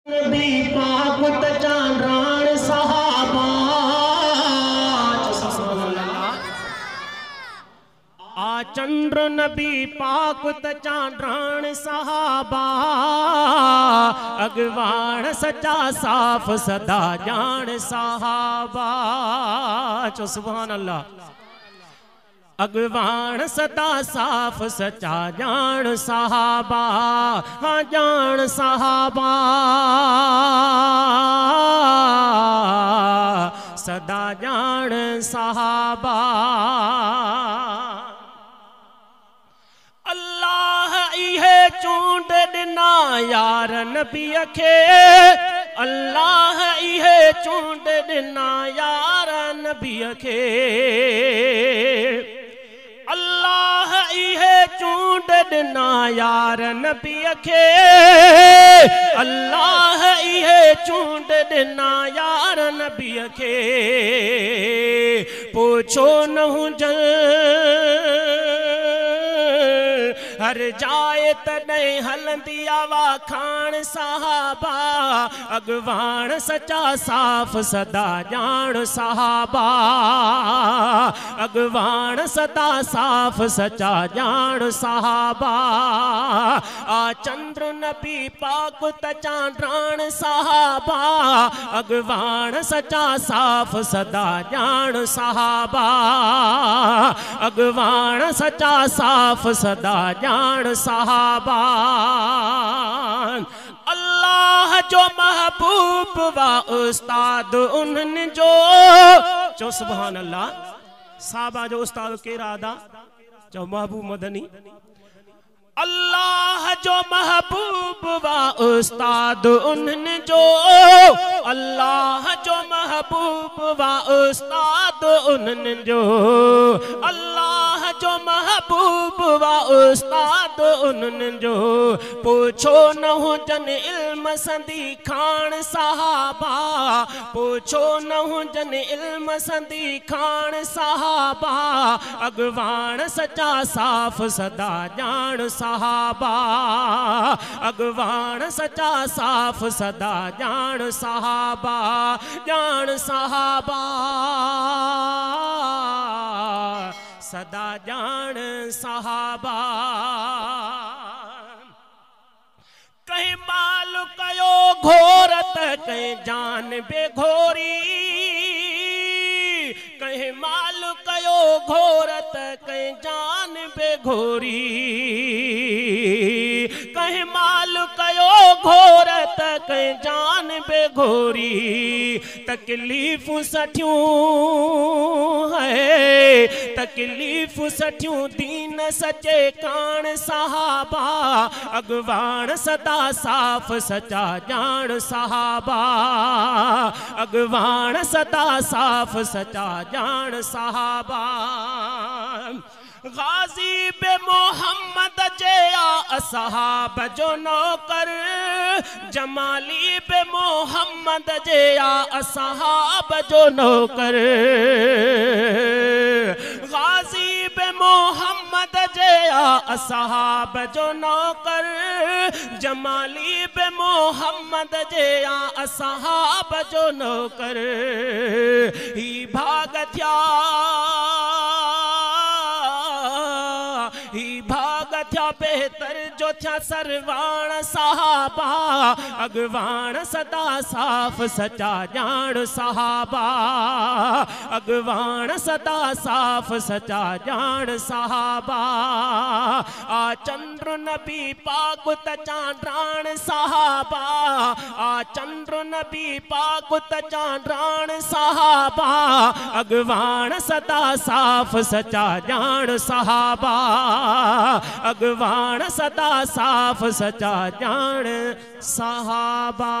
नबी पाक तचांद्राण सहाबा आ चंद्र नबी पाक तचांद्राण सहाबा अगवाण सचा साफ सदा जान सहाबा। चो सुभान अल्लाह। अगवाण सदा साफ सचा जान सहाबा, हाँ जान सहाबा सदा जान सहाबा। अल्लाह इहे चूंड दिना यार नबी खे, अल्लाह इहे चूंड दिना यार नबी खे। अल्लाह इहे चूंड दिना यार नबी खे, अल्लाह इहे चूंड दिना यार नबी खे। पूछो न हुजल हर जाए तॾहिं हलंदी आवा खान सहाबा, अगवाण सचा साफ सदा जान सहाबा, अगवाण सदा साफ सचा जान सहाबा। आ चंद्र नबी पाक तचांद्राण सहाबा, अगवाण सचा साफ सदा जान सहाबा, अगवाण सचा साफ सदा जान सहाबा। अल्लाह जो महबूब वा उस्ताद उन्हनि जो, चो सुभान अल्लाह। साहबा जो उस्ताद केरा अदा, चो महबूब मदनी। अल्लाह जो महबूब वा उस्ताद उन्हनि जो, अल्लाह जो महबूब वा उस्ताद उन्हनि जो, अल्लाह जो महबूब वा उस्ताद उन्हनि जो। पूछो न हुजन इल्म संदी खान सहाबा, पूछो न हुजन इल्म संदी खान सहाबा, अगवाण सचा साफ सदा जान सहाबा, अगवाण सचा साफ सदा जान सहाबा, जान सहाबा सदा जान सहाबा। कहीं माल कयो घोरत कहीं जान बेघोरी, कहीं माल कयो घोरत कहीं जान बेघोरी, कहीं माल कयो घोरत कहीं जान बेघोरी। तकलीफ सठियूं है, तकलीफ सठियूं दीन सचे कान सहाबा, अगवाण सदा साफ सचा जान सहाबा, अगवाण सदा साफ सचा जान सहाबा। गाजी बे मोहम्मद जया असहाब जो नौकर, जमाली बे मोहम्मद जया असहाब जो नौकर, गाजी बे मोहम्मद जया असहाब जो नौकर, जमाली बे मोहम्मद जया असहाब जो नौकर। ही भाग थिया, ही भाग थिया बेहतर जो थिया सरवाण सहाबा, अगवाण सदा साफ सचा जान सहाबा, अगवाण सदा साफ सचा जान सहाबा। आ चंद्र नबी पाक तचांद्राण सहाबा, आ चंद्र नबी पाक तचांद्राण सहाबा, अगवाण सदा साफ सचा जान सहाबा, अगवाण सदा साफ सचा जान सहाबा।